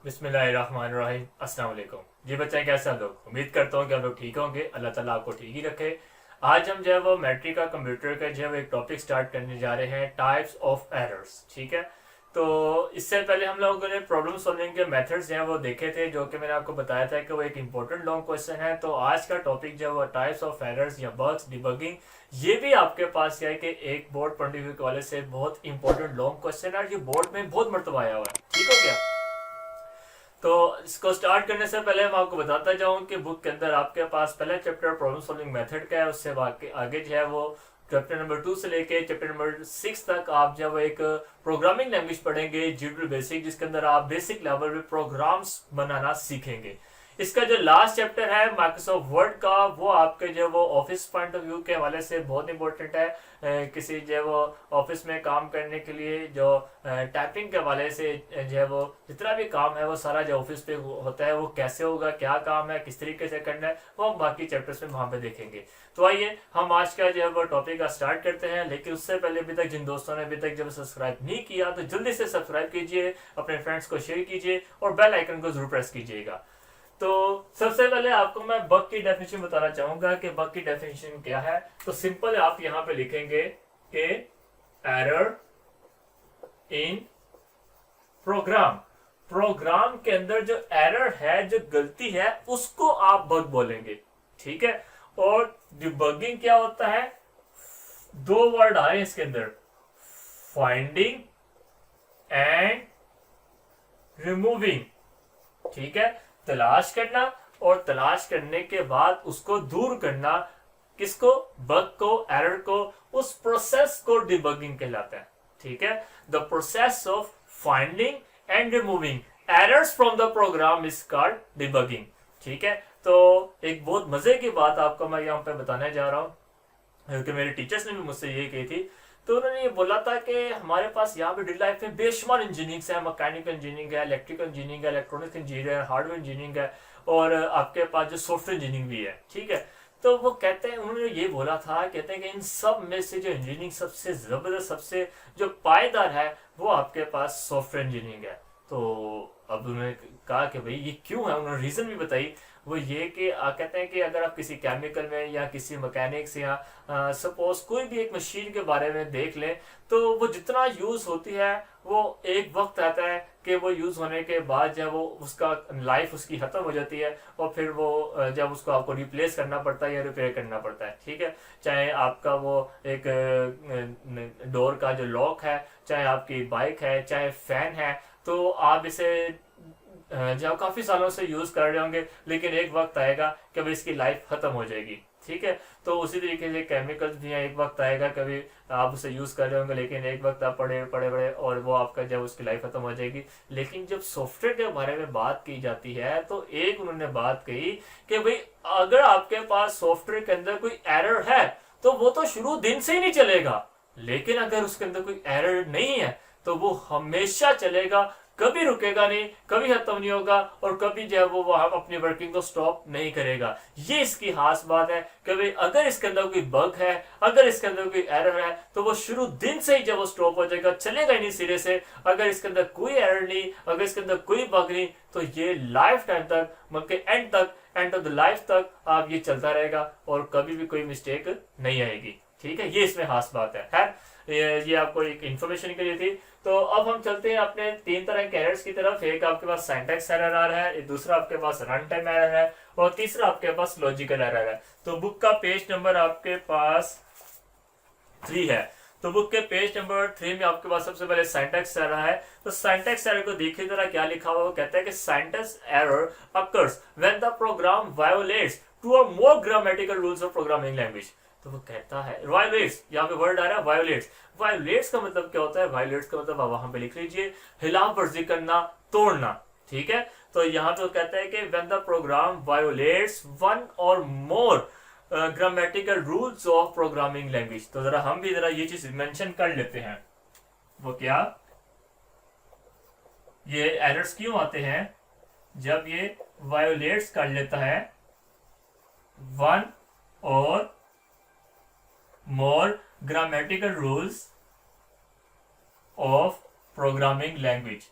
बिस्मिल्लाहिर्रहमानिर्रहीम। अस्सलाम वालेकुम। जी बच्चे, कैसे आप लोग? उम्मीद करता हूँ कि आप लोग ठीक होंगे। अल्लाह ताला आपको ठीक ही रखे। आज हम जो है वो मैट्रिक का कंप्यूटर का जो है वो एक टॉपिक स्टार्ट करने जा रहे हैं, टाइप्स ऑफ एरर्स। ठीक है, तो इससे पहले हम लोगों ने प्रॉब्लम सॉल्विंग के मेथड्स जो है वो देखे थे, जो कि मैंने आपको बताया था कि वो एक इंपॉर्टेंट लॉन्ग क्वेश्चन है। तो आज का टॉपिक जो है वो टाइप्स ऑफ एरर्स या बग्स डिबगिंग, ये भी आपके पास क्या है कि एक बोर्ड पॉइंट ऑफ व्यू के वाले से बहुत इंपॉर्टेंट लॉन्ग क्वेश्चन है और ये बोर्ड में बहुत मरतबा आया हुआ है। ठीक हो गया? तो इसको स्टार्ट करने से पहले मैं आपको बताता जाऊं कि बुक के अंदर आपके पास पहला चैप्टर प्रॉब्लम सॉल्विंग मेथड का है। उससे आगे जो है वो चैप्टर नंबर 2 से लेके चैप्टर नंबर 6 तक आप जब एक प्रोग्रामिंग लैंग्वेज पढ़ेंगे, जीडब्ल्यू बेसिक, जिसके अंदर आप बेसिक लेवल पे प्रोग्राम्स बनाना सीखेंगे। इसका जो लास्ट चैप्टर है माइक्रोसॉफ्ट वर्ड का, वो आपके जो वो ऑफिस पॉइंट ऑफ व्यू के हवाले से बहुत इंपॉर्टेंट है। किसी जो वो ऑफिस में काम करने के लिए जो टाइपिंग के हवाले से जो है वो जितना भी काम है वो सारा जो ऑफिस पे होता है वो कैसे होगा, क्या काम है, किस तरीके से करना है, वो हम बाकी चैप्टर्स में वहां पे देखेंगे। तो आइए हम आज का जो है वो टॉपिक का स्टार्ट करते हैं। लेकिन उससे पहले अभी तक जिन दोस्तों ने अभी तक जब सब्सक्राइब नहीं किया तो जल्दी से सब्सक्राइब कीजिए, अपने फ्रेंड्स को शेयर कीजिए और बेल आइकन को जरूर प्रेस कीजिएगा। तो सबसे पहले आपको मैं बग की डेफिनेशन बताना चाहूंगा कि बग की डेफिनेशन क्या है। तो सिंपल आप यहां पे लिखेंगे कि एरर इन प्रोग्राम। प्रोग्राम के अंदर जो एरर है, जो गलती है, उसको आप बग बोलेंगे। ठीक है, और डिबगिंग क्या होता है? दो वर्ड आए इसके अंदर, फाइंडिंग एंड रिमूविंग। ठीक है, तलाश करना और तलाश करने के बाद उसको दूर करना। किसको? बग को, एरर को। उस प्रोसेस को डिबगिंग कहलाता है। ठीक है, the process of finding and removing errors from the program is called debugging. ठीक है, तो एक बहुत मजे की बात आपको मैं यहाँ पे बताने जा रहा हूँ, क्योंकि मेरे टीचर्स ने भी मुझसे ये कही थी। तो उन्होंने ये बोला था कि हमारे पास यहाँ पे डी लाइफ में बेशुमार इंजीनियरिंग है, मैकेनिकल इंजीनियरिंग है, इलेक्ट्रिकल इंजीनियरिंग है, इलेक्ट्रॉनिक इंजीनियरिंग है, हार्डवेयर इंजीनियरिंग है, और आपके पास जो सॉफ्टवेयर इंजीनियरिंग भी है। ठीक है, तो वो कहते हैं, उन्होंने ये बोला था, कहते हैं कि इन सब में से जो इंजीनियरिंग सबसे जबरदस्त, सबसे जो पायदार है, वो आपके पास सॉफ्टवेयर इंजीनियरिंग है। तो अब उन्होंने कहा कि भाई ये क्यों है, उन्होंने रीजन भी बताई। वो ये कि कहते हैं कि अगर आप किसी केमिकल में या किसी मैकेनिक्स या सपोज कोई भी एक मशीन के बारे में देख लें, तो वो जितना यूज होती है, वो एक वक्त आता है कि वो यूज होने के बाद जब वो उसका लाइफ उसकी खत्म हो जाती है, और फिर वो जब उसको आपको रिप्लेस करना पड़ता है या रिपेयर करना पड़ता है। ठीक है, चाहे आपका वो एक डोर का जो लॉक है, चाहे आपकी बाइक है, चाहे फैन है, तो आप इसे जब काफी सालों से यूज कर रहे होंगे, लेकिन एक वक्त आएगा कभी इसकी लाइफ खत्म हो जाएगी। ठीक है, तो उसी तरीके से केमिकल्स भी हैं, एक वक्त आएगा कभी आप उसे यूज कर रहे होंगे, लेकिन एक वक्त आप पढ़े पढ़े पढ़े और वो आपका जब उसकी लाइफ खत्म हो जाएगी। लेकिन जब सॉफ्टवेयर के बारे में बात की जाती है, तो एक उन्होंने बात कही कि भाई अगर आपके पास सॉफ्टवेयर के अंदर कोई एरर है, तो वो तो शुरू दिन से ही नहीं चलेगा। लेकिन अगर उसके अंदर कोई एरर नहीं है, तो वो हमेशा चलेगा, कभी रुकेगा नहीं, कभी खत्म नहीं होगा, और कभी जो है वो वहां अपनी वर्किंग को स्टॉप नहीं करेगा। ये इसकी खास बात है कि भाई अगर इसके अंदर कोई बग है, अगर इसके अंदर कोई एरर है, तो वो शुरू दिन से ही जब वो स्टॉप हो जाएगा, चलेगा ही नहीं सिरे से। अगर इसके अंदर कोई एरर नहीं, अगर इसके अंदर कोई बग नहीं, तो ये लाइफ टाइम तक, मतलब एंड ऑफ द लाइफ तक आप ये चलता रहेगा और कभी भी कोई मिस्टेक नहीं आएगी। ठीक है, ये इसमें खास बात है। ये आपको एक इन्फॉर्मेशन के लिए थी। तो अब हम चलते हैं अपने तीन तरह के एरर्स की तरफ। एक आपके पास सिंटैक्स एरर आ रहा है, दूसरा आपके पास रन टाइम एरर है, और तीसरा आपके पास लॉजिकल एरर है। तो बुक का पेज नंबर आपके पास 3 है। तो बुक के पेज नंबर 3 में आपके पास सबसे पहले सिंटैक्स एरर है। तो सिंटैक्स एरर को देखिए जरा क्या लिखा हुआ है। वो कहता है कि syntax error occurs when the program violates to a more grammatical rules of programming language. तो वो कहता है वायोलेट्स, यहाँ पे वर्ड आ रहा है वायोलेट्स। वायोलेट्स का मतलब क्या होता है? वायोलेट्स का मतलब आप वहां पे लिख लीजिए, खिलाफ वर्जी करना, तोड़ना। ठीक है, तो यहाँ पे कहता है कि when the program violates one और more grammatical rules of programming language. तो जरा हम भी जरा ये चीज मेंशन कर लेते हैं। वो क्या, ये एरर्स क्यों आते हैं? जब ये वायोलेट्स कर लेता है वन और more grammatical rules of programming language।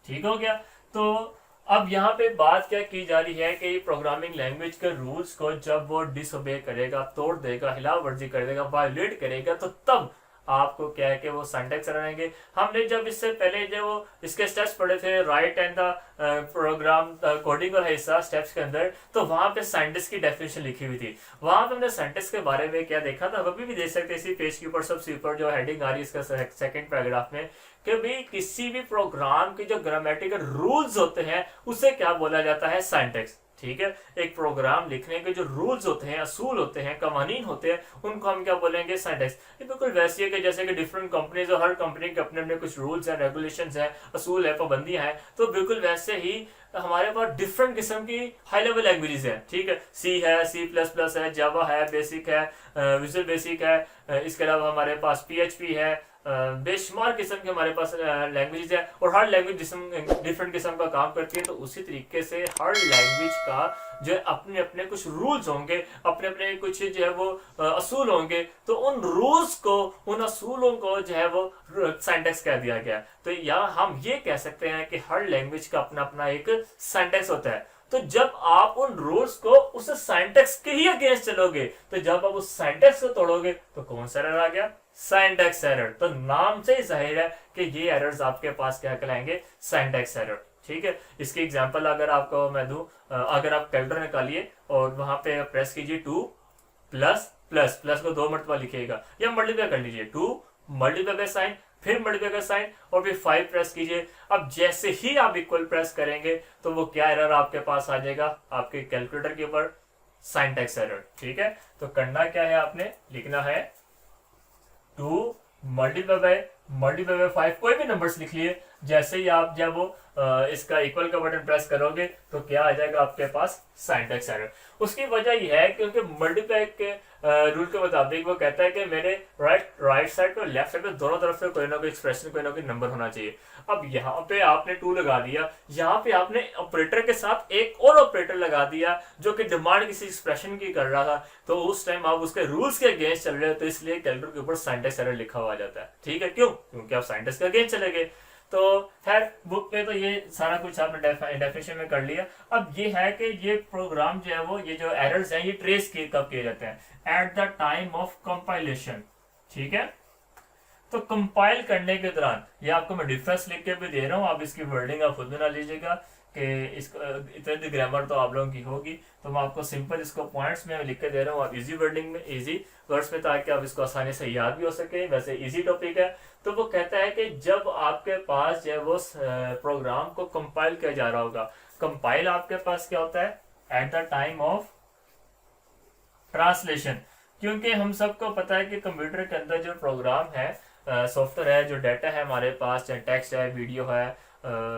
ठीक हो गया। तो अब यहाँ पे बात क्या की जा रही है कि प्रोग्रामिंग लैंग्वेज के रूल्स को जब वो डिसोबे करेगा, तोड़ देगा, हिलावर्जी कर देगा, वायोलेट करेगा, तो तब आपको क्या है कि वो सिंटैक्स रहेंगे। हमने जब इससे पहले जो वो इसके स्टेप्स पढ़े थे, right and the program coding वाला हिस्सा स्टेप्स के अंदर, तो वहां पे सिंटैक्स की डेफिनेशन लिखी हुई थी। वहां पे हमने सिंटैक्स के बारे में क्या देखा था, अभी भी देख सकते हैं इसी पेज के ऊपर सबसे ऊपर जो हेडिंग आ रही है इसका सेकंड पैराग्राफ में, कि भी किसी भी प्रोग्राम के जो ग्रामेटिकल रूल्स होते हैं उसे क्या बोला जाता है, सिंटैक्स। ठीक है, एक प्रोग्राम लिखने के जो रूल्स होते हैं, असूल होते हैं, कवानीन होते हैं, उनको हम क्या बोलेंगे, सिंटैक्स। ये बिल्कुल वैसे ही है कि जैसे कि डिफरेंट कंपनीज और हर कंपनी के अपने अपने कुछ रूल्स हैं, रेगुलेशंस हैं, असूल है, पाबंदियां हैं, तो बिल्कुल वैसे ही हमारे पास डिफरेंट किस्म की हाई लेवल लैंग्वेजेस है। ठीक है, सी है, C++ है, जावा है, बेसिक है, विजुअल बेसिक है, इसके अलावा हमारे पास PHP है, बेशुमार किस्म के हमारे पास लैंग्वेजेस है, और हर लैंग्वेज डिफरेंट किस्म का काम करती है। तो उसी तरीके से हर लैंग्वेज का जो है अपने अपने कुछ रूल्स होंगे, अपने अपने कुछ जो है वो असूल होंगे, तो उन रूल्स को, उन असूलों को जो है वो सिंटैक्स कह दिया गया। तो यहाँ हम ये कह सकते हैं कि हर लैंग्वेज का अपना अपना एक सिंटैक्स होता है। तो जब आप उन रूल्स को उस सिंटैक्स के ही अगेंस्ट चलोगे, तो जब आप उस सिंटैक्स को तोड़ोगे तो कौन सा एरर आ गया, सिंटैक्स एरर। तो नाम से ही जाहिर है कि ये एरर्स आपके पास क्या कहलाएंगे, सिंटैक्स एरर। ठीक है, इसकी एग्जांपल अगर आपको मैं दूं, अगर आप कैलकुलेटर निकालिए और वहां पे प्रेस कीजिए 2 प्लस प्लस प्लस को 2 मरतबा लिखिएगा, या मल्टीप्लाई कर लीजिए, 2 मल्टीप्लाई बाय साइन, फिर मल्टीप्लाई का साइन, और फिर 5 प्रेस कीजिए। अब जैसे ही आप इक्वल प्रेस करेंगे तो वो क्या एरर आपके पास आ जाएगा, आपके कैलकुलेटर के ऊपर, सिंटैक्स एरर। ठीक है, तो करना क्या है, आपने लिखना है 2 मल्टीप्लाई बाय 5, कोई भी नंबर्स लिख लिए। जैसे ही आप जब वो इसका इक्वल का बटन प्रेस करोगे तो क्या आ जाएगा आपके पास, सिंटैक्स एरर। उसकी वजह यह है क्योंकि मल्टीप्लाई के रूल के मुताबिक वो कहता है कि मेरे राइट साइड पे, लेफ्ट साइड पे, दोनों तरफ से कोई ना कोई एक्सप्रेशन, कोई ना कोई नंबर होना चाहिए। अब यहाँ पे आपने 2 लगा दिया, यहाँ पे आपने ऑपरेटर के साथ एक और ऑपरेटर लगा दिया जो कि डिमांड किसी एक्सप्रेशन की कर रहा था, तो उस टाइम आप उसके रूल्स के अगेंस्ट चल रहे हो, तो इसलिए कैलकुलेटर के ऊपर सिंटैक्स एरर लिखा हुआ जाता है। ठीक है, क्यों, क्योंकि आप सिंटैक्स के अगेंस्ट चले गए। तो खैर बुक पे तो ये सारा कुछ आपने डेफिनेशन में कर लिया। अब ये है कि ये प्रोग्राम जो है वो, ये जो एरर्स हैं, ये ट्रेस कब किए जाते हैं, eight the time of compilation. ठीक है, तो कंपाइल करने के दौरान, ये आपको मैं डिफरेंस लिख के भी दे रहा हूँ, आप इसकी वर्डिंग आप खुद बना लीजिएगा कि इसको इतनी ग्रामर तो आप लोगों की होगी, तो मैं आपको सिंपल इसको पॉइंट्स में लिख के दे रहा हूँ, आप इजी वर्डिंग में, इजी वर्ड्स में, ताकि आप इसको आसानी से याद भी हो सके। वैसे इजी टॉपिक है। तो वो कहता है कि जब आपके पास जो है वो प्रोग्राम को कंपाइल किया जा रहा होगा, कंपाइल आपके पास क्या होता है, eight the time of translation. क्योंकि हम सबको पता है कि कंप्यूटर के अंदर जो प्रोग्राम है, सॉफ्टवेयर है, जो डाटा है हमारे पास, चाहे टेक्स्ट है, वीडियो है,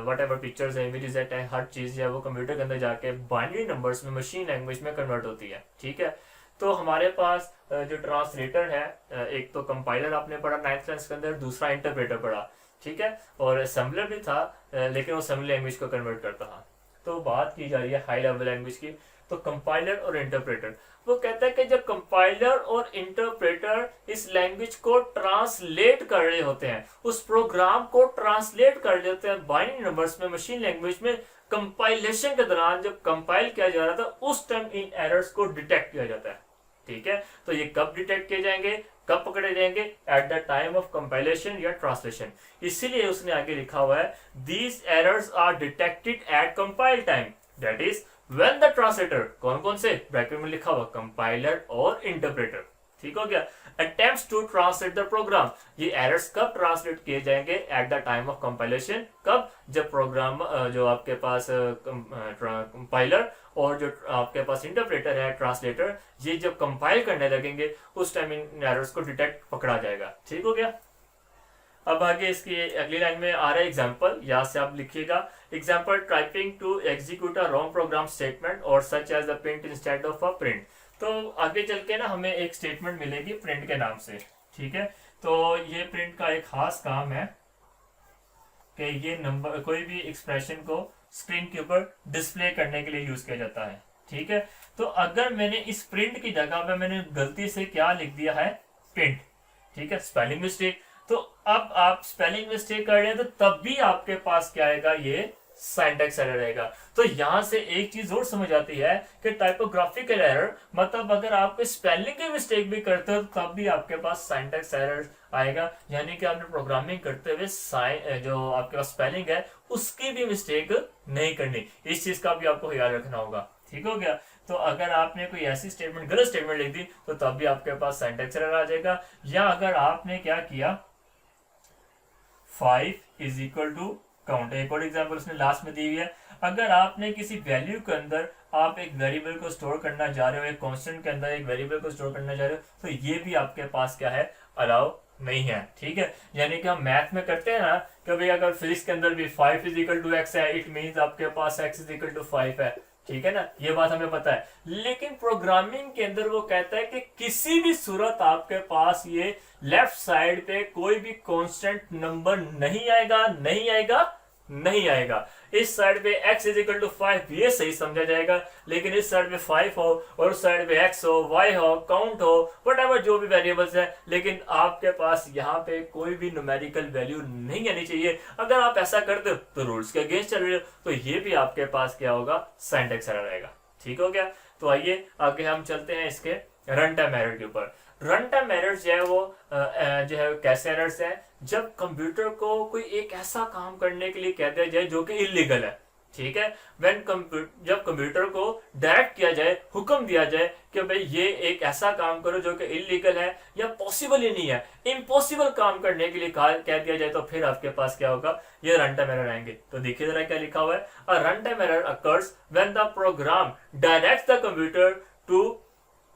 वट एवर पिक्चर्स है, इमेजेस है, हर चीज़ है वो कंप्यूटर के अंदर जाके बाइनरी नंबर्स में, मशीन लैंग्वेज में कन्वर्ट होती है। ठीक है, तो हमारे पास जो ट्रांसलेटर है, एक तो कंपाइलर आपने पढ़ा 9th क्लास के अंदर, दूसरा इंटरप्रेटर पढ़ा। ठीक है, और असेंबलर भी था, लेकिन वो असेंबली लैंग्वेज को कन्वर्ट करता था। तो बात की जा रही है हाई लेवल लैंग्वेज की। तो कंपाइलर और इंटरप्रेटर, वो कहता है कि जब कंपाइलर और इंटरप्रेटर इस लैंग्वेज को ट्रांसलेट कर रहे होते हैं, उस प्रोग्राम को ट्रांसलेट कर रहे होते हैं बाइनरी नंबर्स में, मशीन लैंग्वेज में, कंपाइलेशन के दौरान जब कंपाइल किया जा रहा था उस टाइम इन एरर्स को डिटेक्ट किया जाता है। ठीक है, तो ये कब डिटेक्ट किए जाएंगे, कब पकड़े जाएंगे, at the time of compilation या ट्रांसलेशन। इसीलिए उसने आगे लिखा हुआ है, these errors are detected at compile time, that is when the translator, कौन कौन से, ब्रैकेट में लिखा हुआ, कंपाइलर और इंटरप्रेटर। ठीक हो गया, attempts to translate the program, ये एरर्स कब ट्रांसलेट किए जाएंगे, at the time of compilation, कब, जब प्रोग्राम जो आपके पास कंपाइलर और जो आपके पास इंटरप्रेटर है, ट्रांसलेटर, ये जब कंपाइल करने लगेंगे उस टाइम इन एरर्स को डिटेक्ट पकड़ा जाएगा। ठीक हो गया। अब आगे इसकी अगली लाइन में आ रहा है एग्जाम्पल, यहाँ से आप लिखिएगा, example typing to execute a wrong program statement और such as the print instead of a print. तो आगे चल के ना हमें एक स्टेटमेंट मिलेगी प्रिंट के नाम से। ठीक है, तो ये प्रिंट का एक खास काम है कि ये नंबर, कोई भी एक्सप्रेशन को स्क्रीन के ऊपर डिस्प्ले करने के लिए यूज किया जाता है। ठीक है, तो अगर मैंने इस प्रिंट की जगह पे मैंने गलती से क्या लिख दिया है, प्रिंट, ठीक है, स्पेलिंग मिस्टेक, तो अब आप स्पेलिंग मिस्टेक कर रहे हैं तो तब भी आपके पास क्या आएगा, ये सिंटैक्स एरर रहेगा। तो यहां से एक चीज और समझ आती है कि टाइपोग्राफिकल एरर मतलब अगर आप स्पेलिंग की मिस्टेक भी करते हो तब भी आपके पास सिंटैक्स एरर आएगा, यानी कि आपने प्रोग्रामिंग करते हुए जो आपके पास स्पेलिंग है उसकी भी मिस्टेक नहीं करनी। इस चीज का भी आपको ख्याल रखना होगा। ठीक हो गया। तो अगर आपने कोई ऐसी स्टेटमेंट गलत स्टेटमेंट लिख दी तो तब भी आपके पास सिंटैक्स एरर आ जाएगा। या अगर आपने क्या किया 5 इज इक्वल टू काउंट, एक और एग्जांपल उसने लास्ट में दी हुई है। अगर आपने किसी वैल्यू के अंदर आप एक वेरिएबल को स्टोर करना जा रहे हो, एक कांस्टेंट के अंदर एक वेरिएबल को स्टोर करना जा रहे हो, तो ये भी आपके पास क्या है, अलाउ नहीं है। ठीक है, यानी कि हम मैथ में करते हैं ना कि भाई अगर फिजिक्स के अंदर भी 5 इज इक्वल टू एक्स है, इट मीन्स आपके पास x इज इक्वल टू 5 है। ठीक है ना, ये बात हमें पता है। लेकिन प्रोग्रामिंग के अंदर वो कहता है कि किसी भी सूरत आपके पास ये लेफ्ट साइड पे कोई भी कांस्टेंट नंबर नहीं आएगा, नहीं आएगा, नहीं आएगा। इस साइड पे x इज इक्वल टू 5 ये सही समझा जाएगा, लेकिन इस साइड पे 5 हो और उस साइड पे x हो, y हो, काउंट हो, व्हाटएवर जो भी वेरिएबल्स है, लेकिन आपके पास यहाँ पे कोई भी न्यूमेरिकल वैल्यू नहीं आनी चाहिए। अगर आप ऐसा करते हो तो रूल्स के अगेंस्ट चल रहे हो, तो ये भी आपके पास क्या होगा, सिंटैक्स एरर रहेगा। ठीक हो गया। तो आइए आगे हम चलते हैं इसके रन टाइम एरर के ऊपर। रन टाइम एरर्स जो है वो जो है कैसे एरर्स है, जब कंप्यूटर को कोई एक ऐसा काम करने के लिए कह दिया जाए जो कि इलीगल है। ठीक है, जब कंप्यूटर को डायरेक्ट किया जाए, हुक्म दिया जाए कि भाई ये एक ऐसा काम करो जो कि इलीगल है या पॉसिबल ही नहीं है, इम्पॉसिबल काम करने के लिए कह दिया जाए, तो फिर आपके पास क्या होगा, ये रन टाइम एरर आएंगे। तो देखिए जरा क्या लिखा हुआ है, a run time error occurs when the program directs the computer to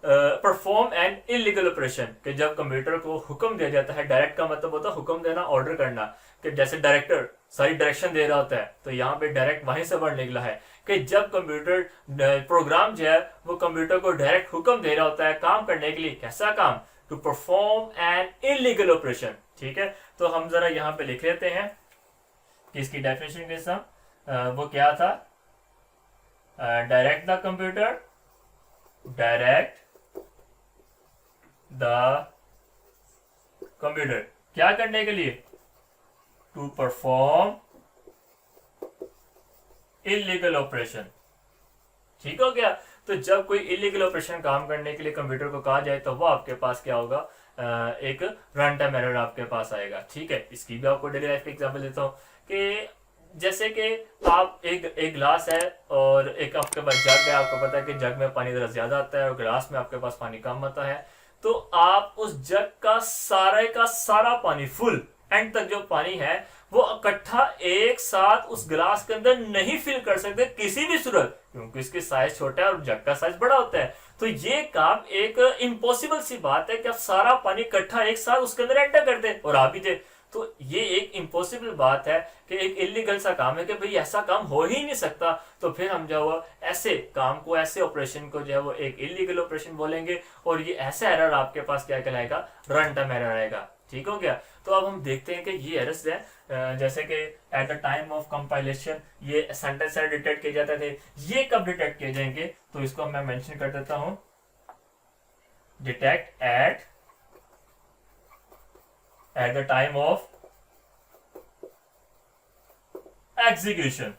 perform an illegal operation, कि जब कंप्यूटर को हुक्म दिया जाता है, डायरेक्ट का मतलब होता है हुक्म देना, ऑर्डर करना, कि जैसे डायरेक्टर सारी डायरेक्शन दे रहा होता है, तो यहाँ पे डायरेक्ट वहीं से वर्ड निकला है कि जब कंप्यूटर प्रोग्राम जो है वो कंप्यूटर को डायरेक्ट हुक्म दे रहा होता है काम करने के लिए, कैसा काम, to perform an illegal operation. ठीक है, तो हम जरा यहाँ पे लिख लेते हैं कि इसकी डेफिनेशन के साथ वो क्या था, direct the computer, direct the computer क्या करने के लिए, टू परफॉर्म इलीगल ऑपरेशन। ठीक हो गया। तो जब कोई इलीगल ऑपरेशन काम करने के लिए कंप्यूटर को कहा जाए तो वो आपके पास क्या होगा, एक रन टाइम एरर आपके पास आएगा। ठीक है, इसकी भी आपको डेली लाइफ एग्जांपल देता हूँ कि जैसे कि आप एक गिलास है और एक आपके पास जग है, आपको पता है कि जग में पानी जरा ज्यादा आता है और गिलास में आपके पास पानी कम आता है, तो आप उस जग का सारा पानी फुल एंड तक जो पानी है वो इकट्ठा एक साथ उस गिलास के अंदर नहीं फिल कर सकते किसी भी सूरत, क्योंकि इसकी साइज छोटा है और जग का साइज बड़ा होता है। तो ये काम एक इम्पॉसिबल सी बात है कि आप सारा पानी इकट्ठा एक साथ उसके अंदर एंटर कर दे और आप ही दे, तो ये एक इम्पॉसिबल बात है कि एक इलीगल सा काम है कि भाई ऐसा काम हो ही नहीं सकता। तो फिर हम जो है ऐसे काम को, ऐसे ऑपरेशन को जो है वो एक इलीगल ऑपरेशन बोलेंगे और ये ऐसा एरर आपके पास क्या कहलाएगा, रन टाइम एरर आएगा। ठीक हो गया। तो अब हम देखते हैं कि ये एरर्स है जैसे कि eight the time of compilation ये सेंटेंस एरर डिटेक्ट किए जाते थे, ये कब डिटेक्ट किए जाएंगे, तो इसको मैं मेंशन कर देता हूं, detect eight the time of execution.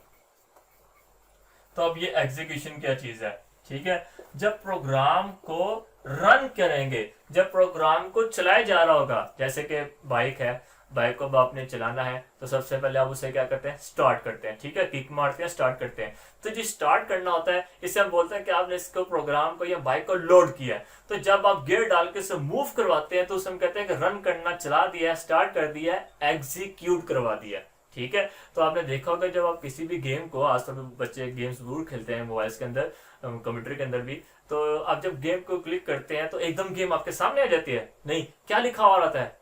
तो अब ये एग्जीक्यूशन क्या चीज है, ठीक है, जब प्रोग्राम को रन करेंगे, जब प्रोग्राम को चलाया जा रहा होगा, जैसे कि बाइक है, बाइक को अब आपने चलाना है तो सबसे पहले आप उसे क्या करते हैं, स्टार्ट करते हैं। ठीक है, किक मारते हैं, स्टार्ट करते हैं। तो जो स्टार्ट करना होता है इसे हम बोलते हैं कि आपने इसको प्रोग्राम को या बाइक को लोड किया है। तो जब आप गियर डाल के इसे मूव करवाते हैं तो उसे हम कहते हैं कि रन करना, चला दिया है, स्टार्ट कर दिया है, एग्जीक्यूट करवा दिया। ठीक है, तो आपने देखा होगा जब आप किसी भी गेम को, आज तो बच्चे गेम्स जरूर खेलते हैं मोबाइल्स के अंदर, कंप्यूटर के अंदर भी, तो आप जब गेम को क्लिक करते हैं तो एकदम गेम आपके सामने आ जाती है, नहीं, क्या लिखा हुआ रहता है,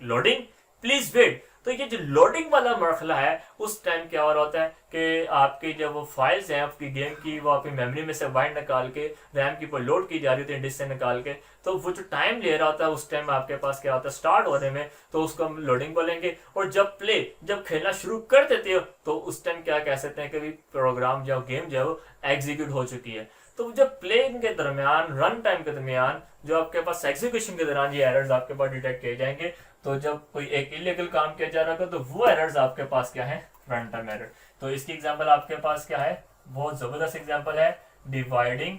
लोडिंग प्लीज वेट। तो ये जो लोडिंग वाला मरहला है उस टाइम क्या हो रहा होता है कि आपकी जब वो फाइल्स हैं आपकी गेम की, वो आपकी मेमोरी में से बाइंड निकाल के रैम की पर लोड की जा रही होती है डिस्क से निकाल के, तो वो जो टाइम ले रहा होता है उस टाइम आपके पास क्या होता है, स्टार्ट होने में, तो उसको हम लोडिंग बोलेंगे। और जब खेलना शुरू कर देते हो तो उस टाइम क्या कह सकते हैं कि प्रोग्राम जो गेम जो है वो एग्जीक्यूट हो चुकी है। तो जब प्लेइंग के दरमियान, रन टाइम के दरमियान, जो आपके पास एग्जीक्यूशन के दौरान ये एरर्स आपके पास डिटेक्ट किए जाएंगे, तो जब कोई एक इलीगल काम किया जा रहा है तो वो एरर्स आपके पास क्या है, रन टाइम एरर। तो इसकी एग्जांपल आपके पास क्या है, बहुत जबरदस्त एग्जांपल है, डिवाइडिंग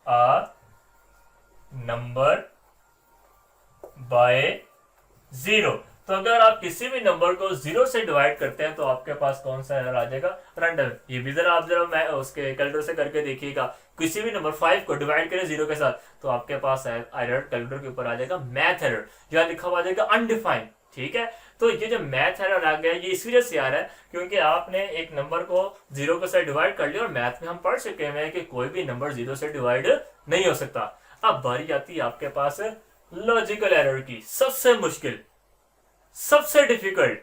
अ नंबर बाय 0। तो अगर आप किसी भी नंबर को 0 से डिवाइड करते हैं तो आपके पास कौन सा एरर आ जाएगा, रैंडम। ये भी जरा आप जरा मैं उसके कैलकुलेटर से करके देखिएगा, किसी भी नंबर 5 को डिवाइड करें 0 के साथ तो आपके पास एरर कैलकुलेटर के ऊपर आ जाएगा मैथ एरर, यहाँ लिखा हुआ आ जाएगा अनडिफाइंड। ठीक है, तो ये जो मैथ एरर आ गया ये इस वजह से आ रहा है क्योंकि आपने एक नंबर को 0 के साथ डिवाइड कर लिया, और मैथ में हम पढ़ चुके हैं कि कोई भी नंबर 0 से डिवाइड नहीं हो सकता। अब बारी आती है आपके पास लॉजिकल एरर की, सबसे मुश्किल, सबसे डिफिकल्ट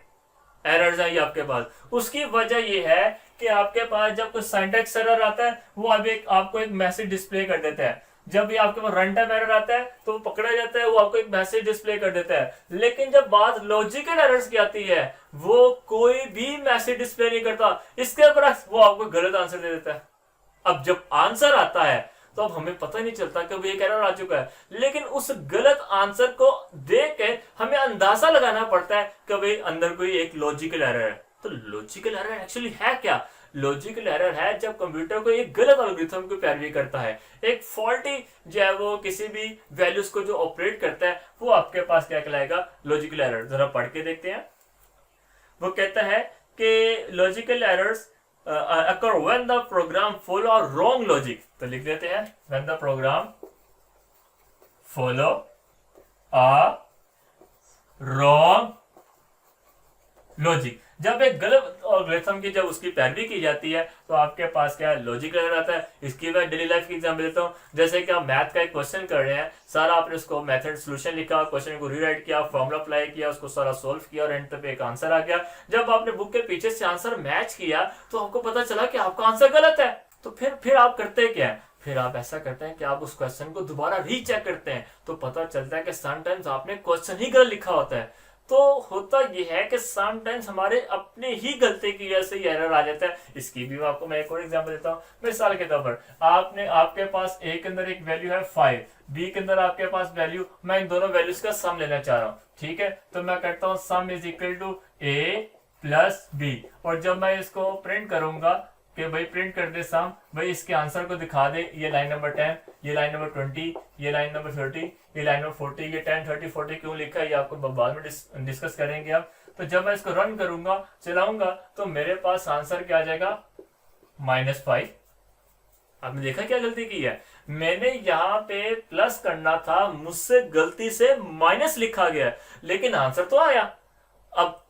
एरर्स है ये आपके पास। उसकी वजह ये है कि आपके पास जब कोई सिंटैक्स एरर आता है वो अभी आपको एक मैसेज डिस्प्ले कर देता है, जब भी आपके पास रन टाइम एरर आता है तो वो पकड़ा जाता है, वो आपको एक मैसेज डिस्प्ले कर देता है। लेकिन जब बात लॉजिकल एरर्स की आती है वो कोई भी मैसेज डिस्प्ले नहीं करता, इसके बरक्स वो आपको गलत आंसर दे देता है। अब जब आंसर आता है तो अब हमें पता नहीं चलता कि भाई एक एरर आ चुका है, लेकिन उस गलत आंसर को देख के हमें अंदाजा लगाना पड़ता है कि भाई अंदर कोई एक लॉजिकल एरर है। तो लॉजिकल एरर एक्चुअली है क्या? लॉजिकल एरर है जब कंप्यूटर को एक गलत एल्गोरिथम की पैरवी करता है, एक फॉल्टी जो है वो किसी भी वैल्यूज को जो ऑपरेट करता है वो आपके पास क्या कहलाएगा, लॉजिकल एरर। जरा पढ़ के देखते हैं। वो कहता है कि logical errors occur when the program follow a wrong logic। तो लिख देते हैं when the program follow a wrong logic। जब एक गलत एल्गोरिथम की जब उसकी पैरवी की जाती है तो आपके पास क्या लॉजिकल एरर आता है। इसकी मैं डेली लाइफ की एग्जांपल देता हूँ, जैसे कि आप मैथ का एक क्वेश्चन कर रहे हैं, सारा आपने उसको मेथड सोल्यूशन लिखा, क्वेश्चन को रीराइट किया, फॉर्मूला अप्लाई किया, उसको सारा सोल्व किया और एंड पे एक आंसर आ गया। जब आपने बुक के पीछे से आंसर मैच किया तो आपको पता चला कि आपका आंसर गलत है। तो फिर आप करते क्या है, फिर आप ऐसा करते हैं कि आप उस क्वेश्चन को दोबारा रीचेक करते हैं, तो पता चलता है कि समटाइम्स आपने क्वेश्चन ही गलत लिखा होता है। तो होता यह है कि समटाइम्स हमारे अपने ही गलती की वजह से एरर आ जाता है। इसकी भी आपको मैं एक और एग्जांपल देता हूँ। मिसाल के तौर पर आपके पास ए के अंदर एक वैल्यू है 5, बी के अंदर आपके पास वैल्यू, मैं इन दोनों वैल्यूज का सम लेना चाह रहा हूँ। ठीक है, तो मैं करता हूँ sum is equal to A plus B, और जब मैं इसको प्रिंट करूंगा कि भाई प्रिंट कर दे सम, भाई इसके आंसर को दिखा दे, ये लाइन नंबर 10, ये लाइन नंबर 20, ये लाइन नंबर 30, ये लाइन नंबर 40, ये 10, 30, 40 क्यों लिखा है ये आपको बाद में डिस्कस करेंगे आप। तो जब मैं इसको रन करूंगा, चलाऊंगा, तो मेरे पास आंसर क्या आ जाएगा, -5। आपने देखा क्या गलती की है, मैंने यहाँ पे प्लस करना था, मुझसे गलती से माइनस लिखा गया, लेकिन आंसर तो आया। अब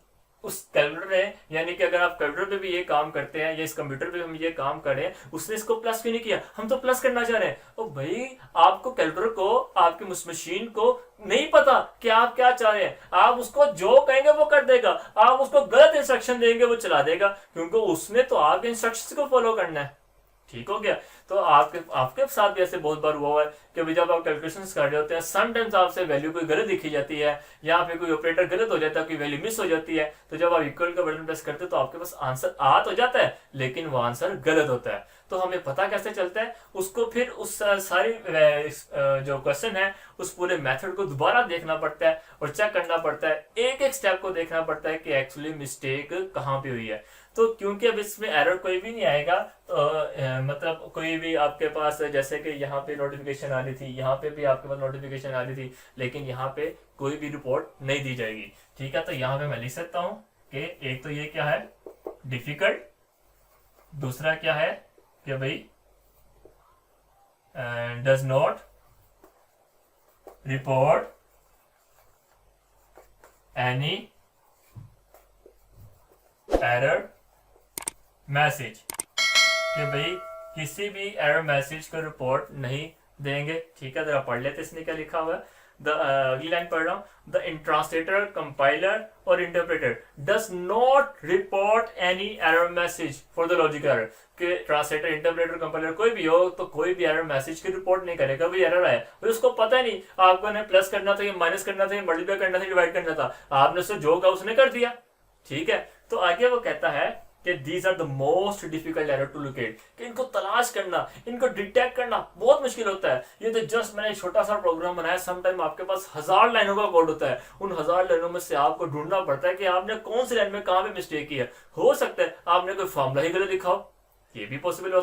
उस कैलकुलेटर ने, यानी कि अगर आप कैलकुलेटर पे भी ये काम करते हैं या इस कंप्यूटर पे हम ये काम करें, उसने इसको प्लस क्यों नहीं किया, हम तो प्लस करना चाह रहे हैं। ओ भाई, आपको कैलकुलेटर को, आपकी मशीन को नहीं पता कि आप क्या चाह रहे हैं, आप उसको जो कहेंगे वो कर देगा, आप उसको गलत इंस्ट्रक्शन देंगे वो चला देगा, क्योंकि उसने तो आपके इंस्ट्रक्शन को फॉलो करना है। ठीक हो गया। तो आपके साथ भी ऐसे बहुत बार हुआ है कि जब आप कैलकुलेशंस कर रहे होते हैं, समटाइम्स आपसे वैल्यू कोई गलत दिखी जाती है, यहाँ पे कोई ऑपरेटर गलत हो जाता है, कोई वैल्यू मिस हो जाती है, तो जब आप इक्वल का बटन प्रेस करते हैं तो आपके पास आंसर आ तो जाता है, लेकिन वो आंसर गलत होता है। तो हमें पता कैसे चलता है, उसको फिर उस सारी जो क्वेश्चन है उस पूरे मेथड को दोबारा देखना पड़ता है और चेक करना पड़ता है, एक एक स्टेप को देखना पड़ता है कि एक्चुअली मिस्टेक कहाँ पे हुई है। तो क्योंकि अब इसमें एरर कोई भी नहीं आएगा, तो मतलब कोई भी आपके पास, जैसे कि यहाँ पे नोटिफिकेशन आ रही थी, यहाँ पे भी आपके पास नोटिफिकेशन आ रही थी, लेकिन यहाँ पे कोई भी रिपोर्ट नहीं दी जाएगी। ठीक है, तो यहाँ पे मैं लिख सकता हूँ कि एक तो ये क्या है, डिफिकल्ट, दूसरा क्या है कि भाई does not report any error message, कि भाई किसी भी एरर मैसेज को रिपोर्ट नहीं देंगे। ठीक है, जरा पढ़ लेते इसमें क्या लिखा हुआ है। अगली लाइन पढ़ रहा हूं, द ट्रांसलेटर, कंपाइलर और interpreter does not report any error message for the logical error. कि ट्रांसलेटर, इंटरप्रेटर, कंपाइलर कोई भी हो तो कोई भी एरर मैसेज की रिपोर्ट नहीं करेगा, भाई एरर आया, भाई उसको पता नहीं आपको ने प्लस करना था, माइनस करना था, मल्टीप्लाई करना था, डिवाइड करना था, आपने उससे जो कहा उसने कर दिया। ठीक है, तो आगे वो कहता है कि these are the most difficult error to locate, कि इनको तलाश करना, इनको डिटेक्ट करना बहुत मुश्किल होता है। ये तो जस्ट मैंने छोटा सा प्रोग्राम बनाया, समटाइम आपके पास 1000 लाइनों का कोड होता है, उन 1000 लाइनों में से आपको ढूंढना पड़ता है कि आपने कौन सी लाइन में कहां पे मिस्टेक की है। हो सकता है आपने कोई फॉर्मूला ही गलत लिखा हो, ये भी पॉसिबल हो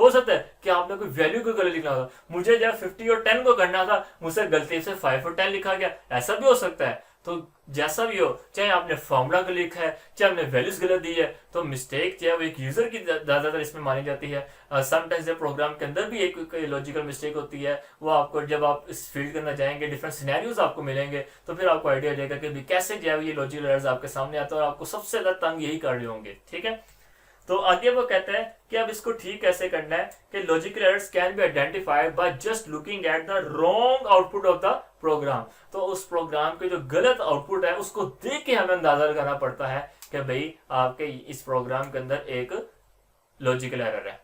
सकता है कि आपने कोई वैल्यू को गलत लिखना था, मुझे जब 50 और 10 को करना था मुझसे गलती से 5 और 10 लिखा गया, ऐसा भी हो सकता है। तो जैसा भी हो, चाहे आपने फॉर्मूला को लिखा है, चाहे आपने वैल्यूज गलत दी है, तो मिस्टेक जो है वो एक यूजर की ज्यादातर इसमें मानी जाती है। समटाइम्स प्रोग्राम के अंदर भी एक लॉजिकल मिस्टेक होती है, वो आपको जब आप इस फील्ड करना जाएंगे डिफरेंट सिनेरियोज आपको मिलेंगे, तो फिर आपको आइडिया जाएगा कि कैसे जो है ये लॉजिकल एरर्स आपके सामने आते हैं और आपको सबसे ज्यादा तंग यही कर रहे होंगे। ठीक है, तो आगे वो कहते हैं कि अब इसको ठीक कैसे करना है कि logical errors can be identified by just looking at the wrong output of the program. तो उस प्रोग्राम के जो गलत आउटपुट है उसको देख के हमें अंदाजा लगाना पड़ता है कि भाई आपके इस प्रोग्राम के अंदर एक लॉजिकल एरर है।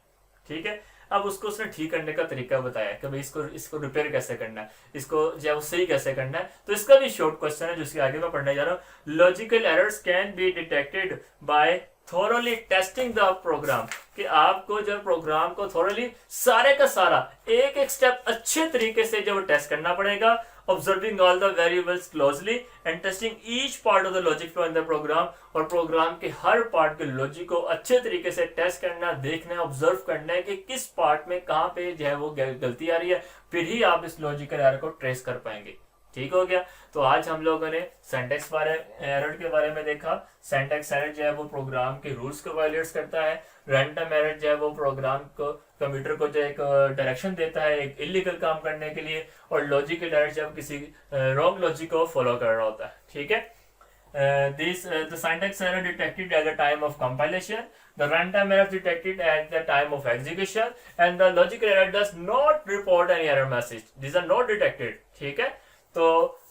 ठीक है, अब उसको उसने ठीक करने का तरीका बताया कि भाई इसको रिपेयर कैसे करना है, इसको जो है सही कैसे करना है। तो इसका भी शॉर्ट क्वेश्चन है जिसके आगे मैं पढ़ने जा रहा हूँ। Logical errors can be detected by thoroughly testing the program, कि आपको जब प्रोग्राम को थोरली सारे का सारा एक एक स्टेप अच्छे तरीके से जब टेस्ट करना पड़ेगा, observing all the variables closely and testing each part of the logic flow in the program, और प्रोग्राम के हर पार्ट के लॉजिक को अच्छे तरीके से टेस्ट करना, देखना, ऑब्जर्व करना है कि किस पार्ट में कहां पे जो है वो गलती आ रही है, फिर ही आप इस लॉजिकल एरर को ट्रेस कर पाएंगे। ठीक हो गया। तो आज हम लोगों ने सिंटैक्स एरर के बारे में देखा। सिंटैक्स एरर जो है वो प्रोग्राम के रूल्स को वायलेट्स करता है। रैंडम एरर जो है वो प्रोग्राम को कंप्यूटर को जो एक डायरेक्शन देता है एक इलीगल काम करने के लिए, और लॉजिकल एरर जब किसी रॉन्ग लॉजिक को फॉलो कर रहा होता है। ठीक है, the syntax error detected at the time of compilation, the runtime error detected at the time of execution, and the logical error does not report any error message. These are not detected. ठीक है, तो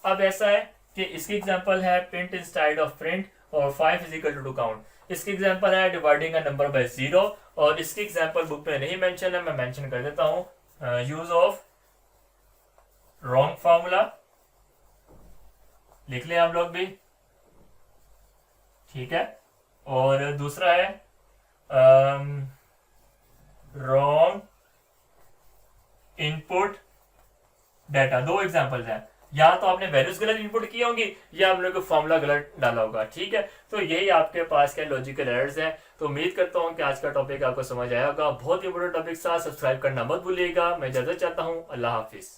अब ऐसा है कि इसकी example है print instead of print और 5 is equal to count। इसकी एग्जांपल है dividing a number by 0, और इसकी एग्जांपल बुक में नहीं मेंशन है, मैं मेंशन कर देता हूं। यूज ऑफ रॉन्ग फॉर्मूला लिख लें आप लोग भी। ठीक है, और दूसरा है रॉन्ग इनपुट डाटा। दो एग्जांपल्स हैं, या तो आपने वैल्यूज गलत इनपुट की होंगी या आपने कोई फॉर्मूला गलत डाला होगा। ठीक है, तो यही आपके पास के लॉजिकल एरर्स हैं। तो उम्मीद करता हूं कि आज का टॉपिक आपको समझ आया होगा। बहुत इंपोर्टेंट टॉपिक था, सब्सक्राइब करना मत भूलिएगा। मैं इजाजत चाहता हूं, अल्लाह हाफिज।